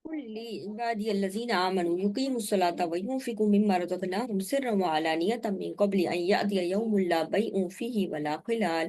قل لعبادي الذين آمنوا يقيموا الصلاة وينفقوا مما رزقناهم سرا وعلانية من قبل أن يأتي يوم لا بيع فيه ولا خلال۔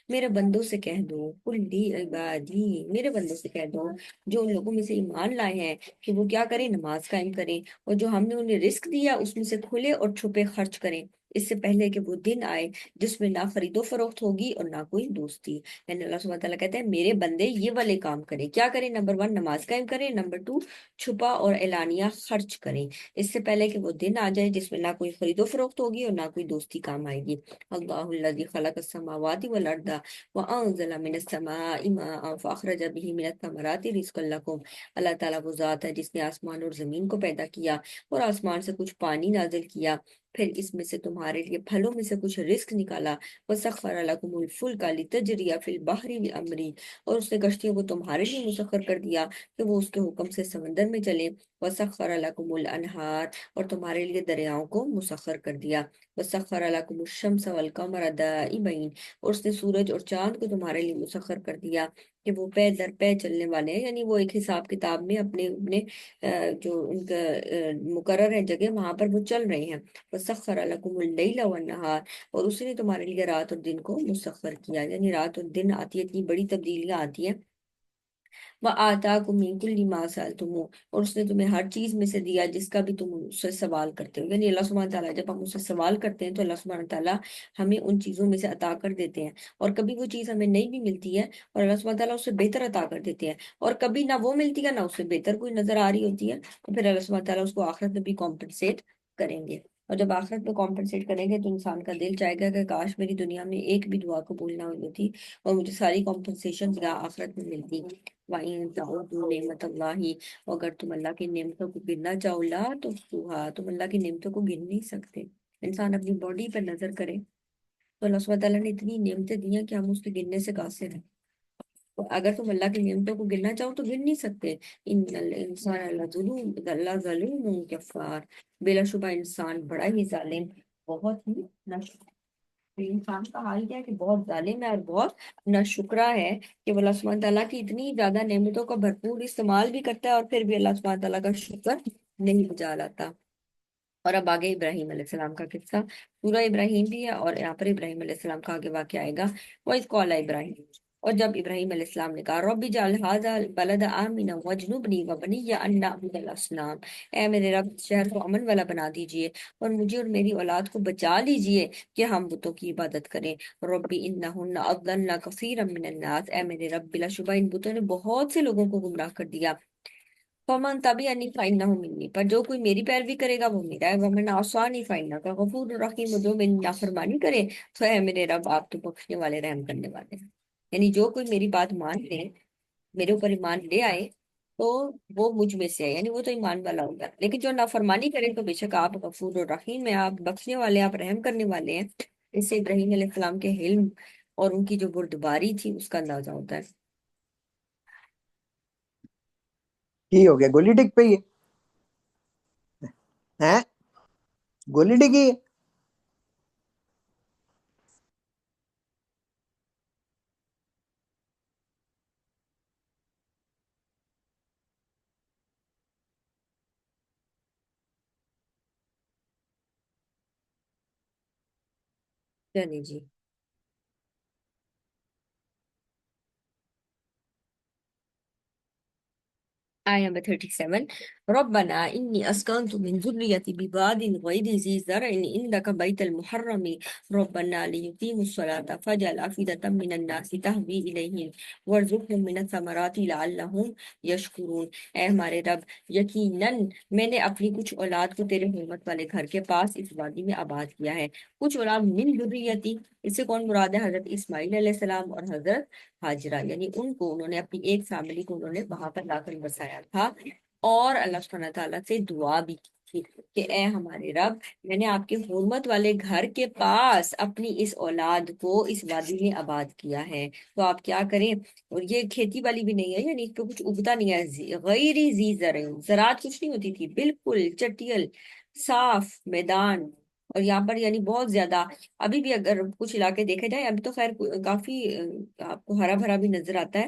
میرے بندوں سے کہہ دو، قل عبادی، میرے بندوں سے کہہ دو جو ان لوگوں میں سے ایمان لائے ہیں کہ وہ کیا کریں، نماز قائم کریں، اور جو ہم نے انہیں رزق دیا اس میں سے کھلے اور چھپے خرچ کریں، اس سے پہلے کہ وہ دن آئے جس میں نہ خرید و فروخت ہوگی اور نہ کوئی دوستی۔ یعنی اللہ سبحانہ تعالیٰ کہتے ہیں میرے بندے یہ والے کام کریں، کیا کریں؟ نمبر ون، نماز قائم کریں، نمبر ٹو، چھپا اور اعلانیہ خرچ کریں، اس سے پہلے کہ وہ دن آ جائے جس میں نہ کوئی خرید و فروخت ہوگی اور نہ کوئی دوستی کام آئے گی۔ اللہ الذی خلق السماوات والارض وانزل من السماء ماء فاخرج به من الثمرات رزقا لكم۔ اللہ تعالیٰ وہ ذات ہے جس نے آسمان اور زمین کو پیدا کیا اور آسمان سے کچھ پانی نازل کیا، پھر اس میں سے تمہارے لیے پھلوں میں سے کچھ رزق نکالا۔ وَسَخَّرَ لَكُمُ الْفُلْكَ لِتَجْرِيَ فِي الْبَحْرِ بِأَمْرِهِ، اور اس نے کشتیوں کو تمہارے لیے مسخر کر دیا کہ وہ اس کے حکم سے سمندر میں چلے۔ وَسَخَّرَ لَكُمُ الْأَنْهَارَ، اور تمہارے لیے دریاؤں کو مسخر کر دیا۔ وَسَخَّرَ لَكُمُ الشَّمْسَ وَالْقَمَرَ دَائِبَيْنِ، اور اس نے سورج اور چاند کو تمہارے لیے مسخر کر دیا کہ وہ پے در پے چلنے والے ہیں، یعنی وہ ایک حساب کتاب میں اپنے اپنے جو ان کا مقرر ہے جگہ، وہاں پر وہ چل رہے ہیں۔ وَسَخَّرَ لَكُمُ اللَّيْلَ وَالنَّهَارَ، اور اسی نے تمہارے لیے رات اور دن کو مسخر کیا، یعنی رات اور دن آتی ہے، اتنی بڑی تبدیلیاں آتی ہیں۔ وَآتَاكُم مِّن كُلِّ مَا سَأَلْتُمُوهُ، اور اس نے تمہیں ہر چیز میں سے دیا جس کا بھی تم اس سے سوال کرتے ہو، یعنی اللہ سبحانہ تعالیٰ جب ہم اس سے سوال کرتے ہیں تو اللہ سبحانہ تعالیٰ ہمیں ان چیزوں میں سے عطا کر دیتے ہیں، اور کبھی وہ چیز ہمیں نہیں بھی ملتی ہے اور اللہ سبحانہ تعالیٰ اس سے بہتر عطا کر دیتے ہیں، اور کبھی نہ وہ ملتی ہے نہ اس سے بہتر کوئی نظر آ رہی ہوتی ہے، تو پھر اللہ سبحانہ تعالیٰ اس کو آخرت میں بھی کمپنسیٹ کریں گے۔ اور جب آخرت میں کمپنسیٹ کریں گے تو انسان کا دل چاہے گا کہ کاش میری دنیا میں ایک بھی دعا قبول نہ ہوئی ہوتی اور مجھے ساری کمپنسیشن آخرت میں ملتی۔ وَإِن تَعُدُّوا نِعْمَتَ اللَّهِ، اور اگر تم اللہ کی نعمتوں کو گننا چاہو، لا تحصوها، تم اللہ کی نعمتوں کو گن نہیں سکتے۔ انسان اپنی باڈی پر نظر کرے تو اللہ سبحانہ تعالیٰ نے اتنی نعمتیں دی ہیں کہ ہم اس کے گننے سے قاصر ہیں، تو اگر تم اللہ کی نعمتوں کو گننا چاہو تو گن نہیں سکتے۔ ان الانسان لظلوم، لظلوم کفار، بلا شبہ انسان بڑا ہی ظالم، بہت ہی ناشکر۔ انسان کا حال کیا ہے کہ بہت ظالم ہے اور بہت ناشکرا ہے کہ وہ اللہ سبحانہ تعالیٰ کی اتنی زیادہ نعمتوں کا بھرپور استعمال بھی کرتا ہے اور پھر بھی اللہ سبحانہ تعالیٰ کا شکر نہیں بجا لاتا۔ اور اب آگے ابراہیم علیہ السلام کا قصہ، سورہ ابراہیم بھی ہے اور یہاں پر ابراہیم علیہ السلام کا آگے واقعہ آئے گا۔ وَإِذْ قَالَ ابراہیم، اور جب ابراہیم علیہ السلام نے کہا رب اجعل هذا البلد آمنا واجنبنی وبنی ان نعبد الاصنام، اے میرے رب شہر کو امن والا بنا دیجئے اور مجھے اور میری اولاد کو بچا لیجئے کہ ہم بتوں کی عبادت کریں۔ ربی انہن اضللن کثیرا من الناس، اے میرے رب بلا شبہ ان بتوں نے بہت سے لوگوں کو گمراہ کر دیا۔ فمن تبعنی فإنہ منی، پر جو کوئی میری پیروی کرے گا وہ میرا ہے۔ ومن عصانی فإنک غفور رحیم، جو میری نافرمانی کرے تو اے میرے رب آپ تو بخشنے والے رحم کرنے والے ہیں۔ یعنی جو کوئی میری بات مان لے، میرے اوپر ایمان لے آئے تو وہ مجھ میں سے ہے، یعنی وہ تو ایمان والا ہوگا، لیکن جو نافرمانی کرے تو بے شک آپ غفور اور رحیم ہیں، آپ بخشنے والے، آپ رحم کرنے والے ہیں۔ اس سے ابراہیم علیہ السلام کے حلم اور ان کی جو بردباری تھی اس کا اندازہ ہوتا ہے۔ کی ہو گیا؟ گولی ڈگ پئی ہے؟ گولی ڈگی ہے؟ چلیے جی، آية نمبر 37، ربنا إني أسكنت من ذريتي بواد غير ذي زرع عندك بيت المحرم ربنا ليقيموا الصلاة فاجعل أفئدة من الناس تهوي إليهم وارزقهم من الثمرات لعلهم يشكرون۔ اے ہمارے رب، یقیناً میں نے اپنی کچھ اولاد کو تیرے حرمت والے گھر کے پاس اس وادی میں آباد کیا ہے۔ کچھ اولاد من ذریتی، اس سے کون مراد ہے؟ حضرت اسماعیل علیہ السلام اور حضرت ہاجرہ، یعنی ان کو انہوں نے اپنی ایک فیملی کو انہوں نے وہاں پر لا کر بسایا تھا، اور اللہ سبحانہ تعالیٰ سے دعا بھی کی تھی کہ اے ہمارے رب، میں نے آپ کے حرمت والے گھر کے پاس اپنی اس اولاد کو اس وادی میں آباد کیا ہے، تو آپ کیا کریں۔ اور یہ کھیتی والی بھی نہیں ہے، یعنی اس پہ کچھ اگتا نہیں ہے، غیر ذی زرع، زراعت کچھ نہیں ہوتی تھی، بالکل چٹیل صاف میدان، اور یہاں پر یعنی بہت زیادہ، ابھی بھی اگر کچھ علاقے دیکھے جائیں ابھی تو خیر کافی آپ کو ہرا بھرا بھی نظر آتا ہے،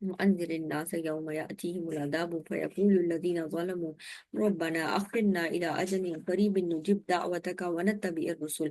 وأنذر الناس يوم يأتيهم العذاب فيقول الذين ظلموا ربنا أخرنا إلى أجل قريب نجب دعوتك ونتبع الرسل،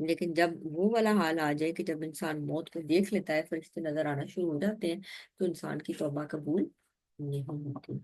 لیکن جب وہ والا حال آ جائے کہ جب انسان موت کو دیکھ لیتا ہے، فرشتے نظر آنا شروع ہو جاتے ہیں، تو انسان کی توبہ قبول نہیں ہوتی۔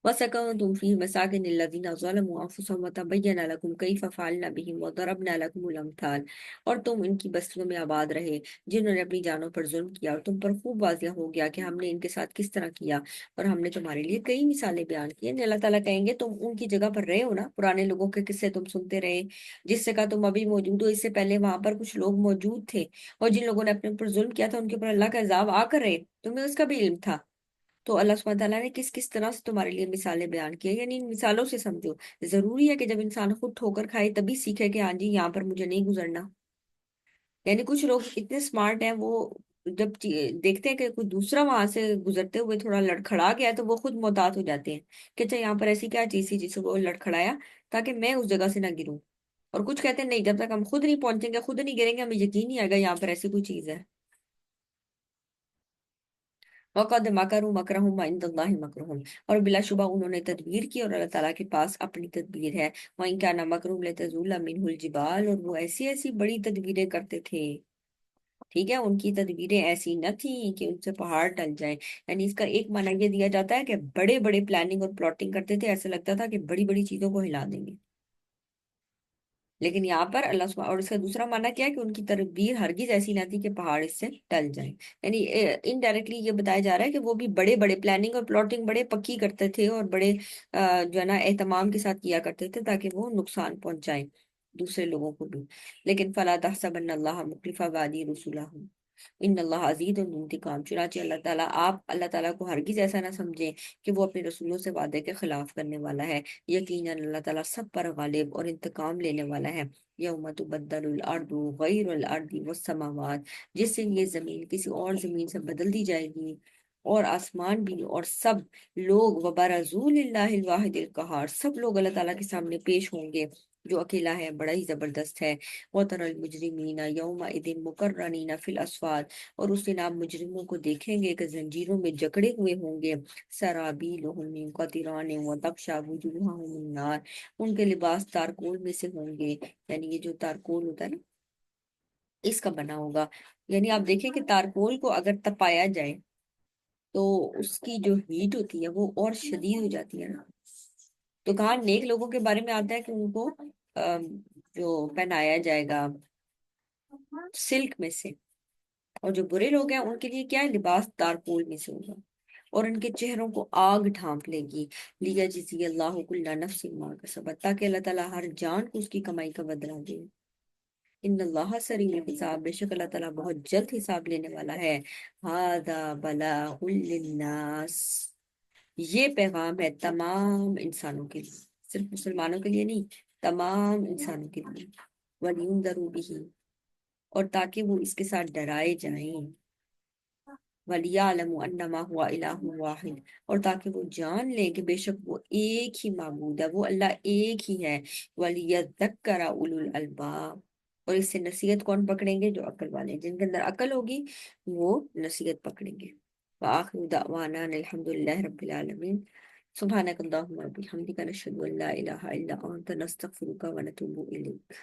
وسكنتم في مساكن الذين ظلموا أنفسهم وتبين لكم كيف فعلنا بهم وضربنا لكم الأمثال، اور تم ان کی بستیوں میں آباد رہے جنہوں نے اپنی جانوں پر ظلم کیا، اور تم پر خوب واضح ہو گیا کہ ہم نے ان کے ساتھ کس طرح کیا، اور ہم نے تمہارے لیے کئی مثالیں بیان کی ہیں۔ اللہ تعالیٰ کہیں گے تم ان کی جگہ پر رہے ہو نا، پرانے لوگوں کے قصے تم سنتے رہے، جس سے کہا تم ابھی موجود ہو، اس سے پہلے وہاں پر کچھ لوگ موجود تھے، اور جن لوگوں نے اپنے اوپر ظلم کیا تھا ان کے اوپر اللہ کا عذاب آ کر رہے، تمہیں اس کا بھی علم تھا۔ تو اللہ سبحانہ تعالیٰ نے کس کس طرح سے تمہارے لیے مثالیں بیان کی ہیں، یعنی ان مثالوں سے سمجھو۔ ضروری ہے کہ جب انسان خود ٹھوکر کھائے تبھی سیکھے کہ ہاں جی یہاں پر مجھے نہیں گزرنا۔ یعنی کچھ لوگ اتنے سمارٹ ہیں، وہ جب دیکھتے ہیں کہ کوئی دوسرا وہاں سے گزرتے ہوئے تھوڑا لڑکھڑا گیا ہے تو وہ خود محتاط ہو جاتے ہیں کہ اچھا یہاں پر ایسی کیا چیز تھی جسے وہ لڑکھڑایا، تاکہ میں اس جگہ سے نہ گروں۔ اور کچھ کہتے ہیں نہیں، جب تک ہم خود نہیں پہنچیں گے، خود نہیں گریں گے، ہمیں یقین نہیں آئے گا یہاں پر ایسی کوئی چیز ہے۔ وقد مکروا مکرہم وعند اللہ مکرہم، اور بلا شبہ انہوں نے تدبیر کی اور اللہ تعالیٰ کے پاس اپنی تدبیر ہے۔ وَإِن كَانَ مَكْرُهُمْ لَتَزُولَ مِنْهُ الْجِبَالُ، اور وہ ایسی ایسی بڑی تدبیریں کرتے تھے، ٹھیک ہے، ان کی تدبیریں ایسی نہ تھیں کہ ان سے پہاڑ ٹل جائیں۔ یعنی اس کا ایک معنی یہ دیا جاتا ہے کہ بڑے بڑے پلاننگ اور پلاٹنگ کرتے تھے، ایسا لگتا تھا کہ بڑی بڑی چیزوں کو ہلا دیں گے۔ لیکن یہاں پر اللہ سبحانہ، اور اس کا دوسرا معنی کیا ہے کہ ان کی تدبیر ہرگز ایسی نہ تھی کہ پہاڑ اس سے ٹل جائیں۔ یعنی انڈائریکٹلی یہ بتایا جا رہا ہے کہ وہ بھی بڑے بڑے پلاننگ اور پلاٹنگ بڑے پکی کرتے تھے، اور بڑے جو ہے نا اہتمام کے ساتھ کیا کرتے تھے تاکہ وہ نقصان پہنچائیں دوسرے لوگوں کو بھی۔ لیکن فلا تحسبن اللہ مخلف وعدہ رسولہ، ان اللہ عزیز الانتقام، چنانچہ اللہ تعالیٰ کو ہرگز ایسا نہ سمجھیں کہ وہ اپنے رسولوں سے وعدے کے خلاف کرنے والا ہے۔ یقیناً اللہ تعالیٰ سب پر غالب اور انتقام لینے والا ہے۔ یوم تبدل الارض غیر الارض والسماوات، جس سے یہ زمین کسی اور زمین سے بدل دی جائے گی، اور آسمان بھی، اور سب لوگ، وبرزوا للہ الواحد القہار، سب لوگ اللہ تعالیٰ کے سامنے پیش ہوں گے جو اکیلا ہے، بڑا ہی زبردست ہے۔ وَتَرَى الْمُجْرِمِينَ يَوْمَئِذٍ مُقَرَّنِينَ فِي الْأَصْفَادِ، اور اس دن آپ مجرموں کو دیکھیں گے کہ زنجیروں میں جکڑے ہوئے ہوں گے۔ سَرَابِيلُهُم مِّن قَطِرَانٍ وَتَغْشَىٰ وُجُوهَهُمُ النَّارُ، ان کے لباس تارکول میں سے ہوں گے، یعنی یہ جو تارکول ہوتا ہے نا، اس کا بنا ہوگا۔ یعنی آپ دیکھیں کہ تارکول کو اگر تپایا جائے تو اس کی جو ہیٹ ہوتی ہے وہ اور شدید ہو جاتی ہے نا۔ تو کہاں نیک لوگوں کے بارے میں آتا ہے کہ ان کو جو پہنایا جائے گا سلک میں سے، اور جو برے لوگ ہیں ان کے لیے کیا ہے، لباس تارپول میں سے ہوگا، اور ان کے چہروں کو آگ ڈھانپ لے گی۔ لیا جزی اللہ کل نفس ما کسبت، تاکہ اللہ تعالیٰ ہر جان کو اس کی کمائی کا بدلہ دے۔ ان اللہ سریع الحساب، بے شک اللہ تعالیٰ بہت جلد حساب لینے والا ہے۔ ھذا بلاغ للناس، یہ پیغام ہے تمام انسانوں کے لیے، صرف مسلمانوں کے لیے نہیں، تمام انسانوں کے لیے۔ وَلِيُنذَرُوا بِهِ، اور تاکہ وہ اس کے ساتھ ڈرائے جائیں۔ وَلِيَعْلَمُوا أَنَّمَا هُوَ إِلَٰهٌ وَاحِدٌ، اور تاکہ وہ جان لیں کہ بے شک وہ ایک ہی معبود ہے، وہ اللہ ایک ہی ہے۔ وَلِيَذَّكَّرَ أُولُو الْأَلْبَابِ، اور اس سے نصیحت کون پکڑیں گے؟ جو عقل والے ہیں، جن کے اندر عقل ہوگی وہ نصیحت پکڑیں گے۔ وآخر دعوانا الحمد للہ رب العالمین۔ سبحانک اللہم و بحمدک، نشہد ان لا الہ الا انت، نستغفرک و نتوب الیک۔